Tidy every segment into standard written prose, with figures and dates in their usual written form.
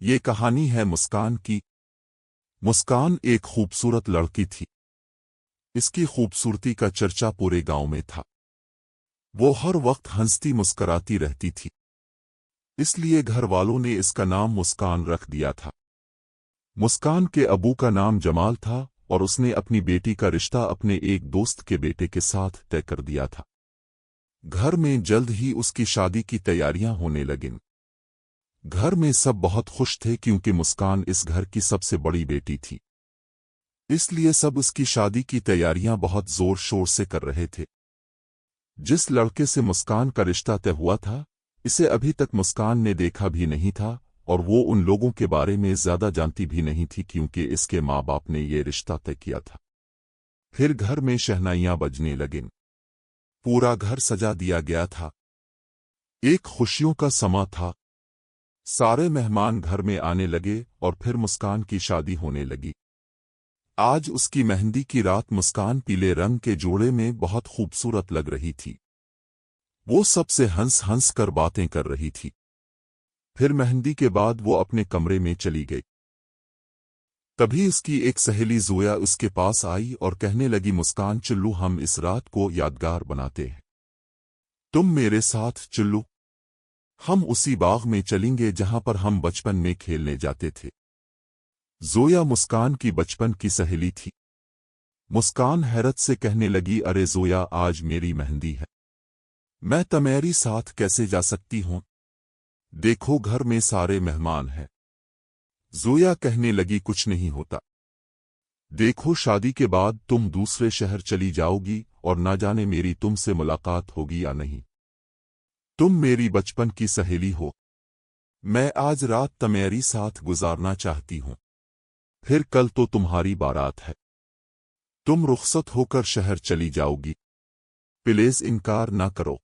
یہ کہانی ہے مسکان کی۔ مسکان ایک خوبصورت لڑکی تھی۔ اس کی خوبصورتی کا چرچا پورے گاؤں میں تھا۔ وہ ہر وقت ہنستی مسکراتی رہتی تھی، اس لیے گھر والوں نے اس کا نام مسکان رکھ دیا تھا۔ مسکان کے ابو کا نام جمال تھا اور اس نے اپنی بیٹی کا رشتہ اپنے ایک دوست کے بیٹے کے ساتھ طے کر دیا تھا۔ گھر میں جلد ہی اس کی شادی کی تیاریاں ہونے لگیں۔ گھر میں سب بہت خوش تھے کیونکہ مسکان اس گھر کی سب سے بڑی بیٹی تھی، اس لیے سب اس کی شادی کی تیاریاں بہت زور شور سے کر رہے تھے۔ جس لڑکے سے مسکان کا رشتہ طے ہوا تھا، اسے ابھی تک مسکان نے دیکھا بھی نہیں تھا اور وہ ان لوگوں کے بارے میں زیادہ جانتی بھی نہیں تھی کیونکہ اس کے ماں باپ نے یہ رشتہ طے کیا تھا۔ پھر گھر میں شہنائیاں بجنے لگیں، پورا گھر سجا دیا گیا تھا۔ ایک خوشیوں کا سما تھا، سارے مہمان گھر میں آنے لگے اور پھر مسکان کی شادی ہونے لگی۔ آج اس کی مہندی کی رات مسکان پیلے رنگ کے جوڑے میں بہت خوبصورت لگ رہی تھی۔ وہ سب سے ہنس ہنس کر باتیں کر رہی تھی۔ پھر مہندی کے بعد وہ اپنے کمرے میں چلی گئی۔ تبھی اس کی ایک سہیلی زویا اس کے پاس آئی اور کہنے لگی، مسکان چلو ہم اس رات کو یادگار بناتے ہیں، تم میرے ساتھ چلو، ہم اسی باغ میں چلیں گے جہاں پر ہم بچپن میں کھیلنے جاتے تھے۔ زویا مسکان کی بچپن کی سہیلی تھی۔ مسکان حیرت سے کہنے لگی، ارے زویا آج میری مہندی ہے، میں تمہاری ساتھ کیسے جا سکتی ہوں؟ دیکھو گھر میں سارے مہمان ہیں۔ زویا کہنے لگی، کچھ نہیں ہوتا، دیکھو شادی کے بعد تم دوسرے شہر چلی جاؤ گی اور نہ جانے میری تم سے ملاقات ہوگی یا نہیں۔ تم میری بچپن کی سہیلی ہو، میں آج رات تمہاری ساتھ گزارنا چاہتی ہوں، پھر کل تو تمہاری بارات ہے، تم رخصت ہو کر شہر چلی جاؤ گی، پلیز انکار نہ کرو۔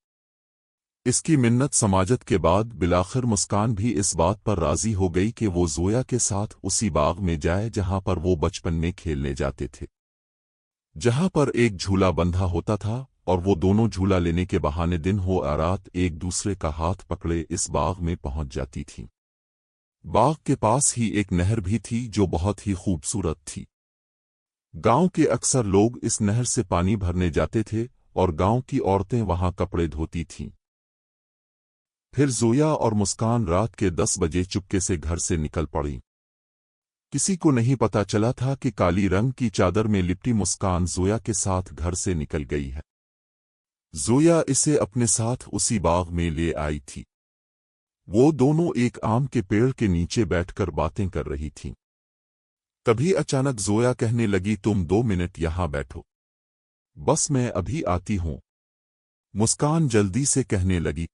اس کی منت سماجت کے بعد بالآخر مسکان بھی اس بات پر راضی ہو گئی کہ وہ زویا کے ساتھ اسی باغ میں جائے جہاں پر وہ بچپن میں کھیلنے جاتے تھے، جہاں پر ایک جھولا بندھا ہوتا تھا اور وہ دونوں جھولا لینے کے بہانے دن ہو رات ایک دوسرے کا ہاتھ پکڑے اس باغ میں پہنچ جاتی تھیں۔ باغ کے پاس ہی ایک نہر بھی تھی جو بہت ہی خوبصورت تھی۔ گاؤں کے اکثر لوگ اس نہر سے پانی بھرنے جاتے تھے اور گاؤں کی عورتیں وہاں کپڑے دھوتی تھیں۔ پھر زویا اور مسکان رات کے 10 بجے چپکے سے گھر سے نکل پڑیں۔ کسی کو نہیں پتا چلا تھا کہ کالی رنگ کی چادر میں لپٹی مسکان زویا کے ساتھ گھر سے نکل گئی ہے۔ زویا اسے اپنے ساتھ اسی باغ میں لے آئی تھی۔ وہ دونوں ایک آم کے پیڑ کے نیچے بیٹھ کر باتیں کر رہی تھیں۔ تبھی اچانک زویا کہنے لگی، تم 2 منٹ یہاں بیٹھو، بس میں ابھی آتی ہوں۔ مسکان جلدی سے کہنے لگی،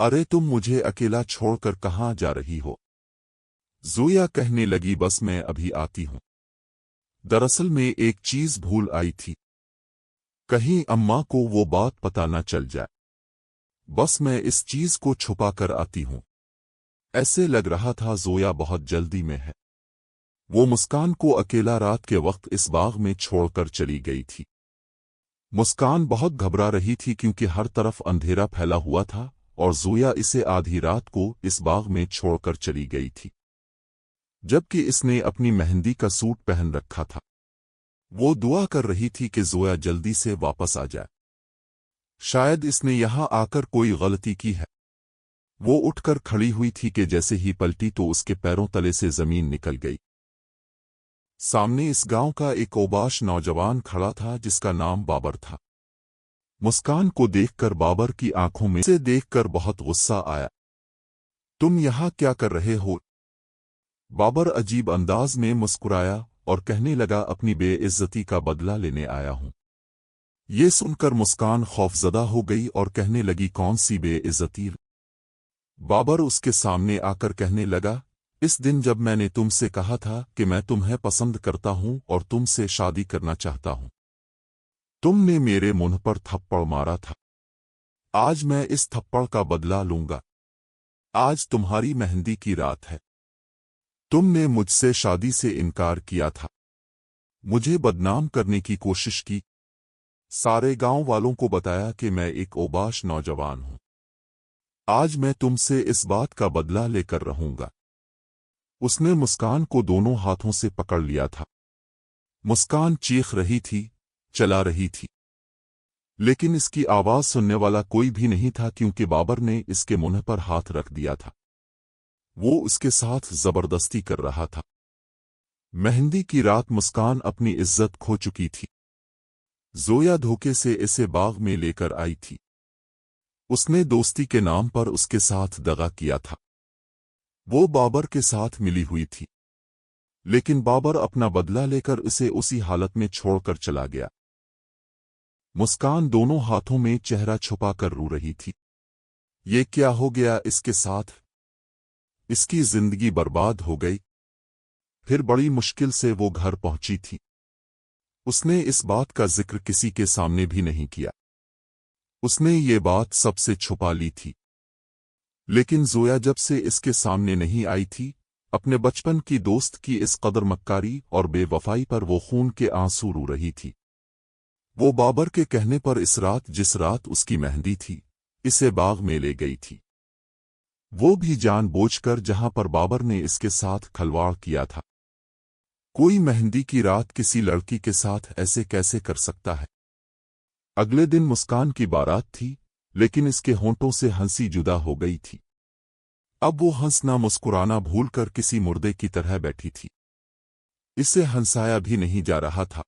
ارے تم مجھے اکیلا چھوڑ کر کہاں جا رہی ہو؟ زویا کہنے لگی، بس میں ابھی آتی ہوں، دراصل میں ایک چیز بھول آئی تھی، کہیں اماں کو وہ بات پتہ نہ چل جائے، بس میں اس چیز کو چھپا کر آتی ہوں۔ ایسے لگ رہا تھا زویا بہت جلدی میں ہے۔ وہ مسکان کو اکیلا رات کے وقت اس باغ میں چھوڑ کر چلی گئی تھی۔ مسکان بہت گھبرا رہی تھی کیونکہ ہر طرف اندھیرا پھیلا ہوا تھا اور زویا اسے آدھی رات کو اس باغ میں چھوڑ کر چلی گئی تھی، جبکہ اس نے اپنی مہندی کا سوٹ پہن رکھا تھا۔ وہ دعا کر رہی تھی کہ زویا جلدی سے واپس آ جائے، شاید اس نے یہاں آ کر کوئی غلطی کی ہے۔ وہ اٹھ کر کھڑی ہوئی تھی کہ جیسے ہی پلٹی تو اس کے پیروں تلے سے زمین نکل گئی۔ سامنے اس گاؤں کا ایک اوباش نوجوان کھڑا تھا جس کا نام بابر تھا۔ مسکان کو دیکھ کر بابر کی آنکھوں میں سے دیکھ کر بہت غصہ آیا۔ تم یہاں کیا کر رہے ہو؟ بابر عجیب انداز میں مسکرایا اور کہنے لگا، اپنی بے عزتی کا بدلہ لینے آیا ہوں۔ یہ سن کر مسکان خوفزدہ ہو گئی اور کہنے لگی، کون سی بے عزتی؟ بابر اس کے سامنے آ کر کہنے لگا، اس دن جب میں نے تم سے کہا تھا کہ میں تمہیں پسند کرتا ہوں اور تم سے شادی کرنا چاہتا ہوں، تم نے میرے منہ پر تھپڑ مارا تھا، آج میں اس تھپڑ کا بدلہ لوں گا۔ آج تمہاری مہندی کی رات ہے، تم نے مجھ سے شادی سے انکار کیا تھا، مجھے بدنام کرنے کی کوشش کی، سارے گاؤں والوں کو بتایا کہ میں ایک اوباش نوجوان ہوں، آج میں تم سے اس بات کا بدلہ لے کر رہوں گا۔ उसने मुस्कान को दोनों हाथों से पकड़ लिया था। मुस्कान चीख रही थी, चला रही थी, लेकिन इसकी आवाज सुनने वाला कोई भी नहीं था क्योंकि बाबर ने इसके मुंह पर हाथ रख दिया था। वो उसके साथ जबरदस्ती कर रहा था। मेहंदी की रात मुस्कान अपनी इज्जत खो चुकी थी। जोया धोखे से इसे बाग में लेकर आई थी। उसने दोस्ती के नाम पर उसके साथ दगा किया था। वो बाबर के साथ मिली हुई थी, लेकिन बाबर अपना बदला लेकर उसे उसी हालत में छोड़कर चला गया। मुस्कान दोनों हाथों में चेहरा छुपाकर रो रही थी। ये क्या हो गया इसके साथ? इसकी जिंदगी बर्बाद हो गई। फिर बड़ी मुश्किल से वो घर पहुंची थी। उसने इस बात का जिक्र किसी के सामने भी नहीं किया। उसने ये बात सबसे छुपा ली थी। लेकिन जोया जब से इसके सामने नहीं आई थी, अपने बचपन की दोस्त की इस कदर मक्कारी और बेवफाई पर वो खून के आंसू रो रही थी। वो बाबर के कहने पर इस रात, जिस रात उसकी मेहंदी थी, इसे बाग में ले गई थी। वो भी जानबूझकर, जहां पर बाबर ने इसके साथ खलवाड़ किया था। कोई मेहंदी की रात किसी लड़की के साथ ऐसे कैसे कर सकता है? अगले दिन मुस्कान की बारात थी, लेकिन इसके होंठों से हंसी जुदा हो गई थी। अब वो हंसना मुस्कुराना भूलकर किसी मुर्दे की तरह बैठी थी। इसे हंसाया भी नहीं जा रहा था।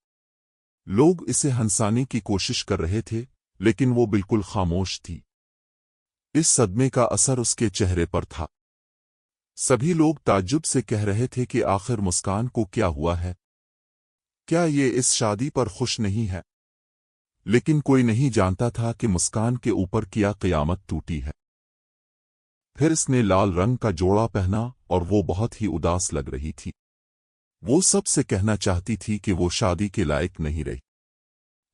लोग इसे हंसाने की कोशिश कर रहे थे, लेकिन वो बिल्कुल खामोश थी। इस सदमे का असर उसके चेहरे पर था। सभी लोग ताज्जुब से कह रहे थे कि आखिर मुस्कान को क्या हुआ है? क्या ये इस शादी पर खुश नहीं है? लेकिन कोई नहीं जानता था कि मुस्कान के ऊपर क्या क़यामत टूटी है। फिर इसने लाल रंग का जोड़ा पहना और वो बहुत ही उदास लग रही थी। वो सबसे कहना चाहती थी कि वो शादी के लायक नहीं रही।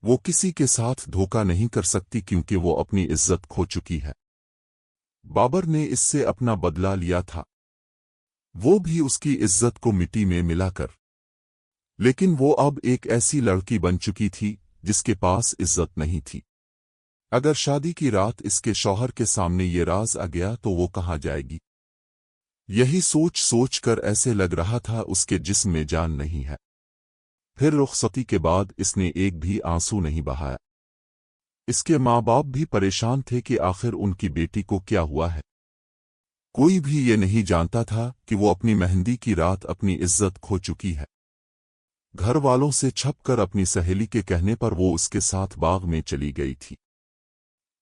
वो किसी के साथ धोखा नहीं कर सकती क्योंकि वो अपनी इज्जत खो चुकी है। बाबर ने इससे अपना बदला लिया था, वो भी उसकी इज्जत को मिट्टी में मिलाकर। लेकिन वो अब एक ऐसी लड़की बन चुकी थी जिसके पास इज्जत नहीं थी। अगर शादी की रात इसके शौहर के सामने ये राज आ गया तो वो कहाँ जाएगी? यही सोच सोच कर ऐसे लग रहा था उसके जिस्म में जान नहीं है। फिर रुखसती के बाद इसने एक भी आंसू नहीं बहाया। इसके माँ बाप भी परेशान थे कि आखिर उनकी बेटी को क्या हुआ है। कोई भी ये नहीं जानता था कि वो अपनी मेहंदी की रात अपनी इज्जत खो चुकी है। घर वालों से छपकर अपनी सहेली के कहने पर वो उसके साथ बाग में चली गई थी।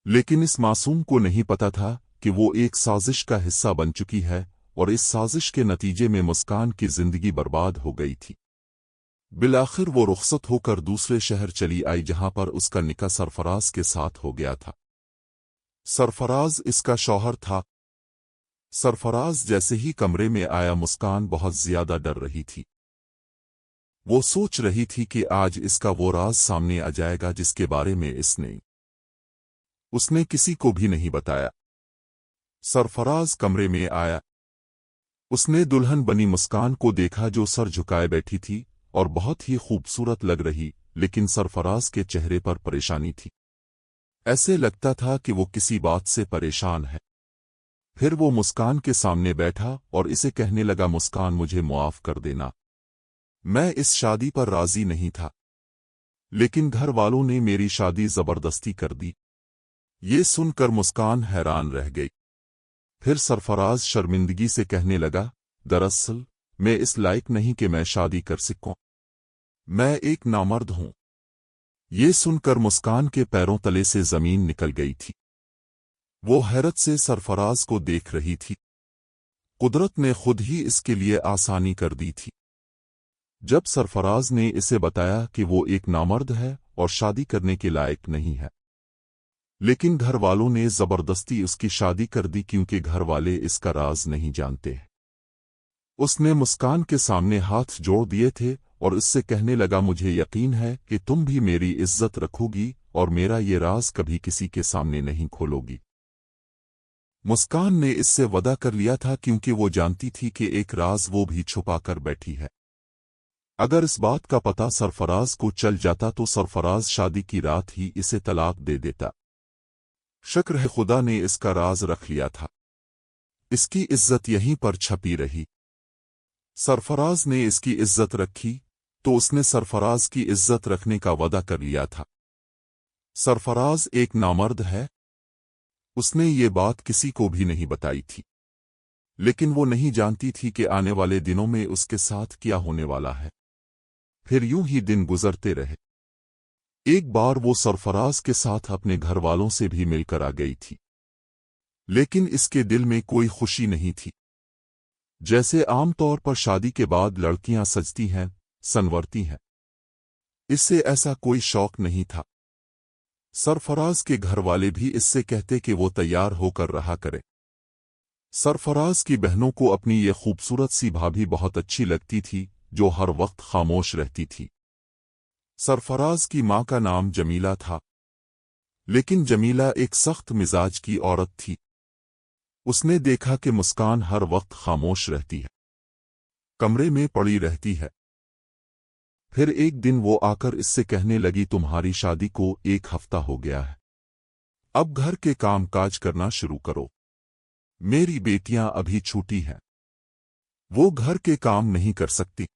लेकिन इस मासूम को नहीं पता था कि वो एक साजिश का हिस्सा बन चुकी है और इस साजिश के नतीजे में मुस्कान की जिंदगी बर्बाद हो गई थी। बिलाखिर वो रुखसत होकर दूसरे शहर चली आई जहां पर उसका निकाह सरफराज के साथ हो गया था। सरफराज इसका शौहर था। सरफराज जैसे ही कमरे में आया, मुस्कान बहुत ज्यादा डर रही थी। वो सोच रही थी कि आज इसका वो राज सामने आ जाएगा जिसके बारे में उसने किसी को भी नहीं बताया। सरफराज कमरे में आया। उसने दुल्हन बनी मुस्कान को देखा जो सर झुकाए बैठी थी और बहुत ही खूबसूरत लग रही, लेकिन सरफराज के चेहरे पर परेशानी थी। ऐसे लगता था कि वो किसी बात से परेशान है। फिर वो मुस्कान के सामने बैठा और इसे कहने लगा, मुस्कान मुझे मुआफ कर देना। मैं इस शादी पर राजी नहीं था, लेकिन घर वालों ने मेरी शादी जबरदस्ती कर दी। ये सुनकर मुस्कान हैरान रह गई। फिर सरफराज शर्मिंदगी से कहने लगा, दरअसल मैं इस लायक नहीं कि मैं शादी कर सकूं। मैं एक नामर्द हूं। ये सुनकर मुस्कान के पैरों तले से जमीन निकल गई थी। वो हैरत से सरफराज को देख रही थी। कुदरत ने खुद ही इसके लिए आसानी कर दी थी। जब सरफराज ने इसे बताया कि वो एक नामर्द है और शादी करने के लायक नहीं है, लेकिन घर वालों ने जबरदस्ती उसकी शादी कर दी क्योंकि घर वाले इसका राज नहीं जानते। उसने मुस्कान के सामने हाथ जोड़ दिए थे और उससे कहने लगा, मुझे यकीन है कि तुम भी मेरी इज्जत रखोगी और मेरा ये राज कभी किसी के सामने नहीं खोलोगी। मुस्कान ने इससे वदा कर लिया था क्योंकि वो जानती थी कि एक राज वो भी छुपा कर बैठी है। अगर इस बात का पता सरफराज को चल जाता तो सरफराज शादी की रात ही इसे तलाक दे देता। शुक्र है खुदा ने इसका राज रख लिया था। इसकी इज्जत यहीं पर छपी रही। सरफराज ने इसकी इज्जत रखी तो उसने सरफराज की इज्जत रखने का वादा कर लिया था। सरफराज एक नामर्द है। उसने ये बात किसी को भी नहीं बताई थी, लेकिन वो नहीं जानती थी कि आने वाले दिनों में उसके साथ क्या होने वाला है। फिर यूं ही दिन गुजरते रहे। एक बार वो सरफराज के साथ अपने घर वालों से भी मिलकर आ गई थी, लेकिन इसके दिल में कोई खुशी नहीं थी। जैसे आमतौर पर शादी के बाद लड़कियां सजती हैं, संवरती हैं, इससे ऐसा कोई शौक नहीं था। सरफराज के घर वाले भी इससे कहते कि वो तैयार होकर रहा करे। सरफराज की बहनों को अपनी ये खूबसूरत सी भाभी बहुत अच्छी लगती थी, जो हर वक्त खामोश रहती थी। सरफराज की मां का नाम जमीला था, लेकिन जमीला एक सख्त मिजाज की औरत थी। उसने देखा कि मुस्कान हर वक्त खामोश रहती है, कमरे में पड़ी रहती है। फिर एक दिन वो आकर इससे कहने लगी, तुम्हारी शादी को 1 हफ्ता हो गया है, अब घर के काम काज करना शुरू करो। मेरी बेटियां अभी छूटी हैं, वो घर के काम नहीं कर सकती।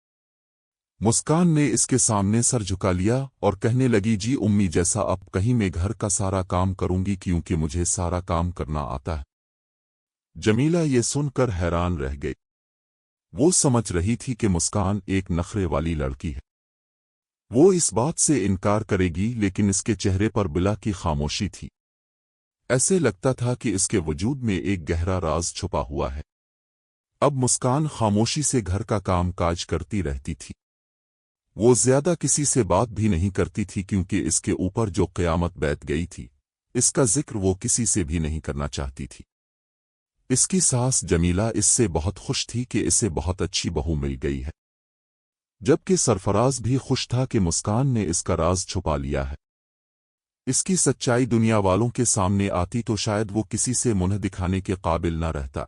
मुस्कान ने इसके सामने सर झुका लिया और कहने लगी, जी उम्मी, जैसा अब कहीं मैं घर का सारा काम करूंगी, क्योंकि मुझे सारा काम करना आता है। जमीला ये सुनकर हैरान रह गई। वो समझ रही थी कि मुस्कान एक नखरे वाली लड़की है, वो इस बात से इनकार करेगी, लेकिन इसके चेहरे पर बिला की खामोशी थी। ऐसे लगता था कि इसके वजूद में एक गहरा राज छुपा हुआ है। अब मुस्कान खामोशी से घर का काम काज करती रहती थी। वो ज्यादा किसी से बात भी नहीं करती थी, क्योंकि इसके ऊपर जो क़यामत बैठ गई थी, इसका जिक्र वो किसी से भी नहीं करना चाहती थी। इसकी सास जमीला इससे बहुत खुश थी कि इसे बहुत अच्छी बहू मिल गई है, जबकि सरफराज भी खुश था कि मुस्कान ने इसका राज छुपा लिया है। इसकी सच्चाई दुनिया वालों के सामने आती तो शायद वो किसी से मुंह दिखाने के काबिल न रहता।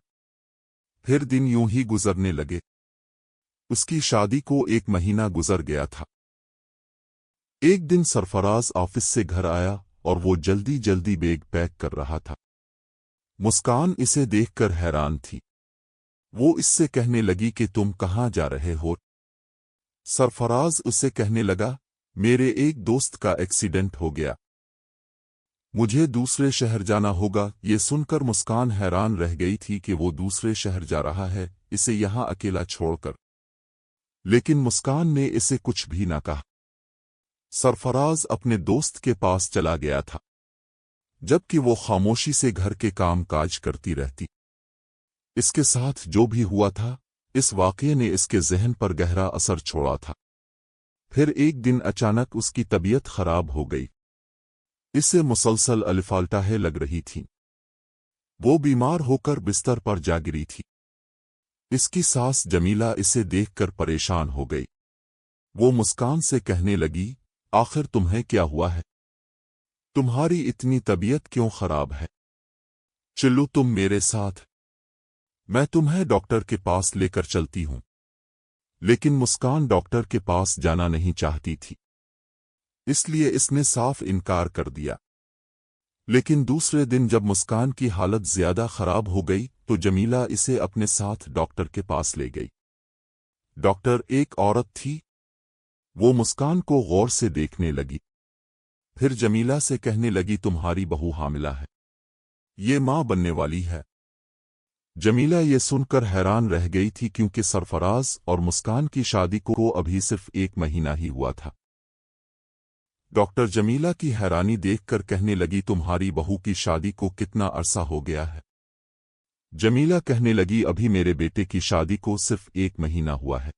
फिर दिन यूं ही गुजरने लगे। उसकी शादी को 1 महीना गुजर गया था। एक दिन सरफराज ऑफिस से घर आया और वो जल्दी जल्दी बैग पैक कर रहा था। मुस्कान इसे देखकर हैरान थी। वो इससे कहने लगी कि तुम कहाँ जा रहे हो? सरफराज उसे कहने लगा, मेरे एक दोस्त का एक्सीडेंट हो गया, मुझे दूसरे शहर जाना होगा। ये सुनकर मुस्कान हैरान रह गई थी कि वो दूसरे शहर जा रहा है, इसे यहां अकेला छोड़कर। लेकिन मुस्कान ने इसे कुछ भी न कहा। सरफराज अपने दोस्त के पास चला गया था, जबकि वो खामोशी से घर के काम काज करती रहती। इसके साथ जो भी हुआ था, इस वाक़ये ने इसके ज़हन पर गहरा असर छोड़ा था। फिर एक दिन अचानक उसकी तबीयत खराब हो गई। इसे मुसलसल अल्फाल्टाहें लग रही थीं। वो बीमार होकर बिस्तर पर जा गिरी थी। इसकी सास जमीला इसे देखकर परेशान हो गई। वो मुस्कान से कहने लगी, आखिर तुम्हें क्या हुआ है? तुम्हारी इतनी तबीयत क्यों खराब है? चलो तुम मेरे साथ, मैं तुम्हें डॉक्टर के पास लेकर चलती हूं। लेकिन मुस्कान डॉक्टर के पास जाना नहीं चाहती थी, इसलिए इसने साफ इनकार कर दिया। लेकिन दूसरे दिन जब मुस्कान की हालत ज्यादा खराब हो गई तो जमीला इसे अपने साथ डॉक्टर के पास ले गई। डॉक्टर एक औरत थी। वो मुस्कान को गौर से देखने लगी। फिर जमीला से कहने लगी, तुम्हारी बहू हामिला है, ये मां बनने वाली है। जमीला ये सुनकर हैरान रह गई थी, क्योंकि सरफराज और मुस्कान की शादी को अभी सिर्फ 1 महीना ही हुआ था। डॉक्टर जमीला की हैरानी देखकर कहने लगी, तुम्हारी बहू की शादी को कितना अरसा हो गया है? जमीला कहने लगी, अभी मेरे बेटे की शादी को सिर्फ 1 महीना हुआ है।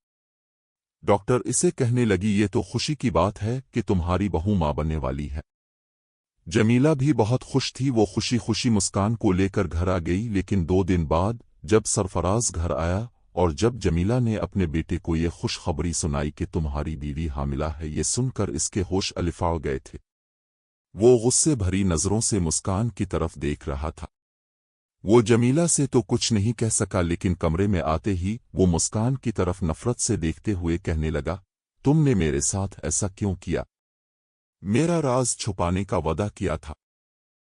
डॉक्टर इसे कहने लगी, ये तो खुशी की बात है कि तुम्हारी बहू मां बनने वाली है। जमीला भी बहुत खुश थी। वो खुशी खुशी मुस्कान को लेकर घर आ गई। लेकिन 2 दिन बाद जब सरफराज घर आया और जब जमीला ने अपने बेटे को ये खुशखबरी सुनाई कि तुम्हारी बीवी हामिला है, ये सुनकर इसके होश अलिफाड़ गए थे। वो गुस्से भरी नजरों से मुस्कान की तरफ देख रहा था। वो जमीला से तो कुछ नहीं कह सका, लेकिन कमरे में आते ही वो मुस्कान की तरफ नफरत से देखते हुए कहने लगा, तुमने मेरे साथ ऐसा क्यों किया? मेरा राज छुपाने का वादा किया था,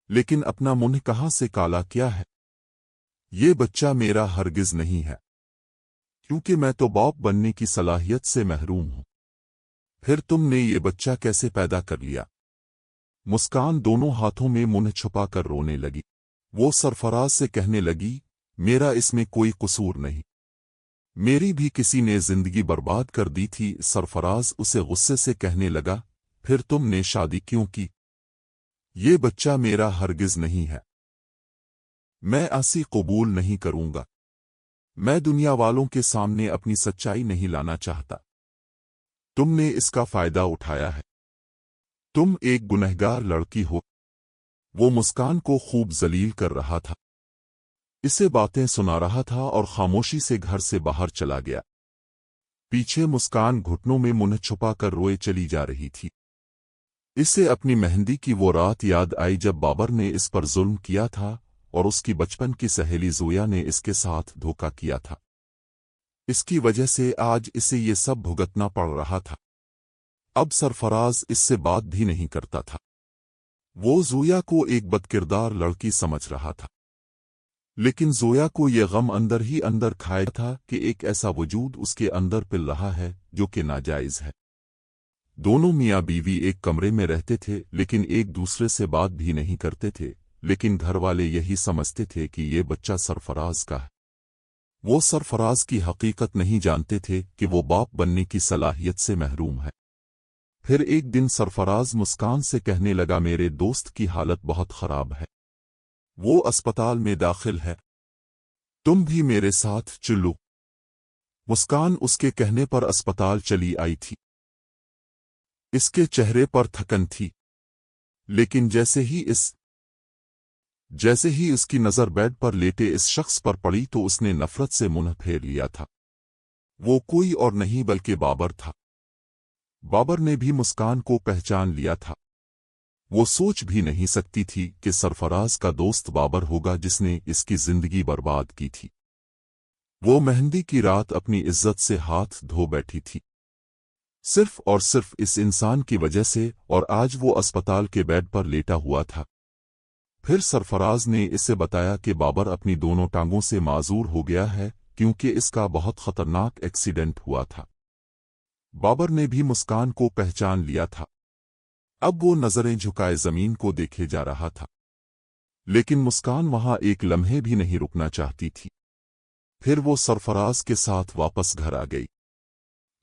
लेकिन अपना मुंह कहां से काला किया है? ये बच्चा मेरा हरगिज नहीं है। क्योंकि मैं तो बाप बनने की सलाहियत से महरूम हूं। फिर तुमने ये बच्चा कैसे पैदा कर लिया? मुस्कान दोनों हाथों में मुंह छुपा कर रोने लगी। वो सरफराज से कहने लगी, मेरा इसमें कोई कसूर नहीं, मेरी भी किसी ने जिंदगी बर्बाद कर दी थी। सरफराज उसे गुस्से से कहने लगा, फिर तुमने शादी क्यों की? ये बच्चा मेरा हरगिज नहीं है, मैं ऐसी कबूल नहीं करूंगा। मैं दुनिया वालों के सामने अपनी सच्चाई नहीं लाना चाहता। तुमने इसका फायदा उठाया है, तुम एक गुनहगार लड़की हो। वो मुस्कान को खूब जलील कर रहा था, इसे बातें सुना रहा था और खामोशी से घर से बाहर चला गया। पीछे मुस्कान घुटनों में मुंह छुपा कर रोए चली जा रही थी। इसे अपनी मेहंदी की वो रात याद आई जब बाबर ने इस पर जुल्म किया था और उसकी बचपन की सहेली जोया ने इसके साथ धोखा किया था। इसकी वजह से आज इसे ये सब भुगतना पड़ रहा था। अब सरफराज इससे बात भी नहीं करता था। वो जोया को एक बदकिरदार लड़की समझ रहा था, लेकिन जोया को ये गम अंदर ही अंदर खाया था कि एक ऐसा वजूद उसके अंदर पिल रहा है जो कि नाजायज है। दोनों मियाँ बीवी एक कमरे में रहते थे, लेकिन एक दूसरे से बात भी नहीं करते थे। लेकिन घर वाले यही समझते थे कि ये बच्चा सरफराज का है। वो सरफराज की हकीकत नहीं जानते थे कि वो बाप बनने की सलाहियत से महरूम है। फिर एक दिन सरफराज मुस्कान से कहने लगा, मेरे दोस्त की हालत बहुत खराब है, वो अस्पताल में दाखिल है, तुम भी मेरे साथ चलो। मुस्कान उसके कहने पर अस्पताल चली आई थी। इसके चेहरे पर थकन थी, लेकिन जैसे ही उसकी नजर बेड पर लेटे इस शख्स पर पड़ी तो उसने नफरत से मुंह फेर लिया था। वो कोई और नहीं बल्कि बाबर था। बाबर ने भी मुस्कान को पहचान लिया था। वो सोच भी नहीं सकती थी कि सरफराज का दोस्त बाबर होगा जिसने इसकी जिंदगी बर्बाद की थी। वो मेहंदी की रात अपनी इज्जत से हाथ धो बैठी थी, सिर्फ और सिर्फ इस इंसान की वजह से, और आज वो अस्पताल के बेड पर लेटा हुआ था। फिर सरफराज ने इसे बताया कि बाबर अपनी दोनों टांगों से माजूर हो गया है क्योंकि इसका बहुत खतरनाक एक्सीडेंट हुआ था। बाबर ने भी मुस्कान को पहचान लिया था। अब वो नजरें झुकाए जमीन को देखे जा रहा था, लेकिन मुस्कान वहां एक लम्हे भी नहीं रुकना चाहती थी। फिर वो सरफराज के साथ वापस घर आ गई।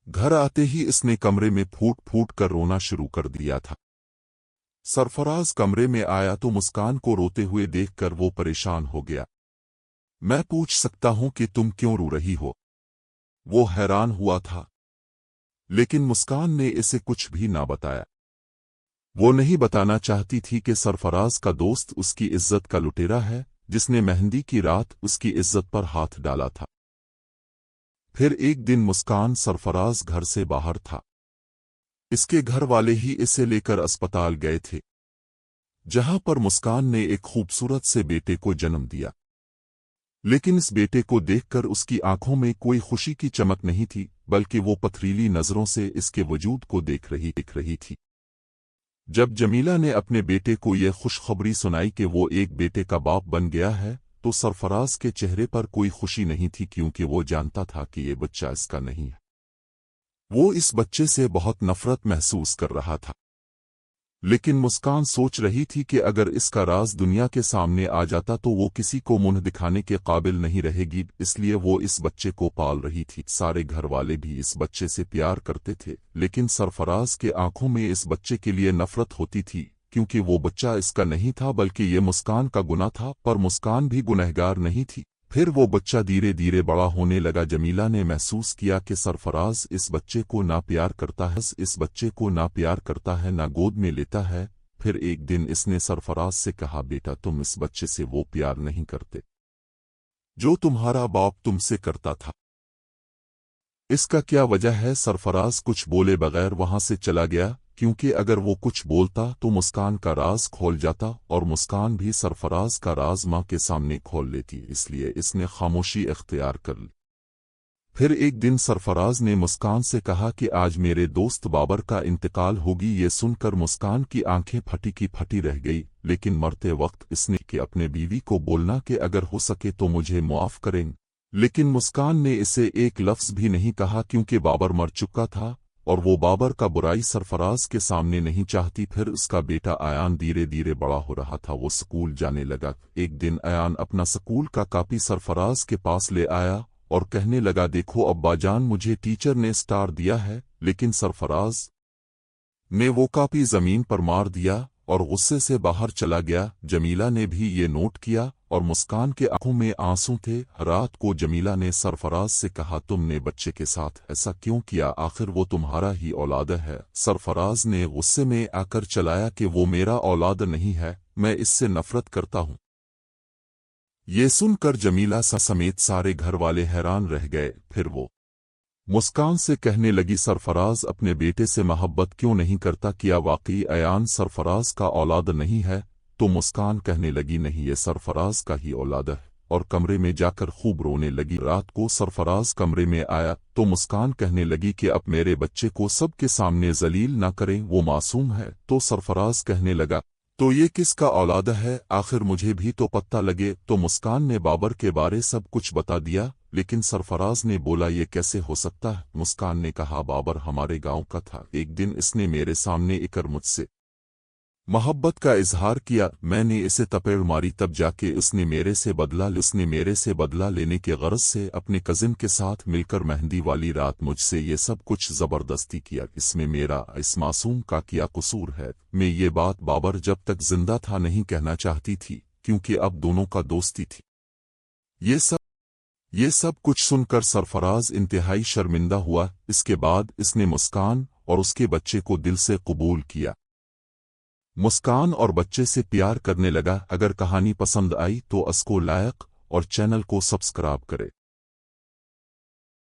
घर आते ही इसने कमरे में फूट फूट कर रोना शुरू कर दिया था। सरफराज कमरे में आया तो मुस्कान को रोते हुए देखकर वो परेशान हो गया। मैं पूछ सकता हूं कि तुम क्यों रो रही हो? वो हैरान हुआ था, लेकिन मुस्कान ने इसे कुछ भी ना बताया। वो नहीं बताना चाहती थी कि सरफराज का दोस्त उसकी इज्जत का लुटेरा है, जिसने मेहंदी की रात उसकी इज्जत पर हाथ डाला था। फिर एक दिन मुस्कान सरफराज घर से बाहर था। इसके घर वाले ही इसे लेकर अस्पताल गए थे, जहां पर मुस्कान ने एक खूबसूरत से बेटे को जन्म दिया। लेकिन इस बेटे को देखकर उसकी आंखों में कोई खुशी की चमक नहीं थी, बल्कि वो पथरीली नजरों से इसके वजूद को देख रही थी। जब जमीला ने अपने बेटे को यह खुशखबरी सुनाई कि वो एक बेटे का बाप बन गया है, तो सरफराज के चेहरे पर कोई खुशी नहीं थी, क्योंकि वो जानता था कि ये बच्चा इसका नहीं है। वो इस बच्चे से बहुत नफरत महसूस कर रहा था। लेकिन मुस्कान सोच रही थी कि अगर इसका राज दुनिया के सामने आ जाता तो वो किसी को मुंह दिखाने के काबिल नहीं रहेगी, इसलिए वो इस बच्चे को पाल रही थी। सारे घर वाले भी इस बच्चे से प्यार करते थे, लेकिन सरफराज के आंखों में इस बच्चे के लिए नफरत होती थी, क्योंकि वो बच्चा इसका नहीं था बल्कि ये मुस्कान का गुनाह था। पर मुस्कान भी गुनहगार नहीं थी। फिर वो बच्चा धीरे धीरे बड़ा होने लगा। जमीला ने महसूस किया कि सरफराज इस बच्चे को ना प्यार करता है, ना गोद में लेता है। फिर एक दिन इसने सरफराज से कहा, बेटा तुम इस बच्चे से वो प्यार नहीं करते जो तुम्हारा बाप तुमसे करता था। इसका क्या वजह है? सरफराज कुछ बोले बगैर वहां से चला गया, क्योंकि अगर वो कुछ बोलता तो मुस्कान का राज खोल जाता, और मुस्कान भी सरफराज का राज मां के सामने खोल लेती। इसलिए इसने खामोशी इख्तियार कर ली। फिर एक दिन सरफराज ने मुस्कान से कहा कि आज मेरे दोस्त बाबर का इंतकाल होगी। ये सुनकर मुस्कान की आंखें फटी की फटी रह गई, लेकिन मरते वक्त इसने कि अपने बीवी को बोलना कि अगर हो सके तो मुझे मुआफ करें, लेकिन मुस्कान ने इसे एक लफ्ज़ भी नहीं कहा क्योंकि बाबर मर चुका था और वो बाबर का बुराई सरफराज के सामने नहीं चाहती। फिर उसका बेटा अयान धीरे धीरे बड़ा हो रहा था। वो स्कूल जाने लगा। एक दिन अयान अपना स्कूल का कॉपी सरफराज के पास ले आया और कहने लगा, देखो अब्बाजान, मुझे टीचर ने स्टार दिया है। लेकिन सरफराज ने वो कॉपी जमीन पर मार दिया और गुस्से से बाहर चला गया। जमीला ने भी ये नोट किया और मुस्कान के आंखों में आंसू थे। रात को जमीला ने सरफराज से कहा, तुमने बच्चे के साथ ऐसा क्यों किया? आखिर वो तुम्हारा ही औलाद है। सरफराज ने गुस्से में आकर चलाया कि वो मेरा औलाद नहीं है, मैं इससे नफरत करता हूँ। ये सुनकर जमीला समेत सारे घर वाले हैरान रह गए। फिर वो मुस्कान से कहने लगी, सरफराज अपने बेटे से मोहब्बत क्यों नहीं करता? क्या वाकई अयान सरफराज का औलाद नहीं है? तो मुस्कान कहने लगी, नहीं, ये सरफराज का ही औलाद है, और कमरे में जाकर खूब रोने लगी। रात को सरफराज कमरे में आया तो मुस्कान कहने लगी कि अब मेरे बच्चे को सबके सामने जलील ना करें, वो मासूम है। तो सरफराज कहने लगा, तो ये किसका औलाद है? आखिर मुझे भी तो पता लगे। तो मुस्कान ने बाबर के बारे सब कुछ बता दिया। लेकिन सरफराज ने बोला, ये कैसे हो सकता है? मुस्कान ने कहा, बाबर हमारे गांव का था। एक दिन इसने मेरे सामने आकर मुझसे मोहब्बत का इजहार किया। मैंने इसे तपेड़ मारी, तब जाके उसने मेरे से बदला लेने के गरज से अपने कजिन के साथ मिलकर मेहंदी वाली रात मुझसे ये सब कुछ जबरदस्ती किया। इसमें मेरा, इस मासूम का क्या कसूर है? मैं ये बात बाबर जब तक जिंदा था नहीं कहना चाहती थी, क्योंकि अब दोनों का दोस्ती थी। ये सब कुछ सुनकर सरफराज इंतहाई शर्मिंदा हुआ। इसके बाद इसने मुस्कान और उसके बच्चे को दिल से कबूल किया। मुस्कान और बच्चे से प्यार करने लगा। अगर कहानी पसंद आई तो इसको लाइक और चैनल को सब्सक्राइब करे।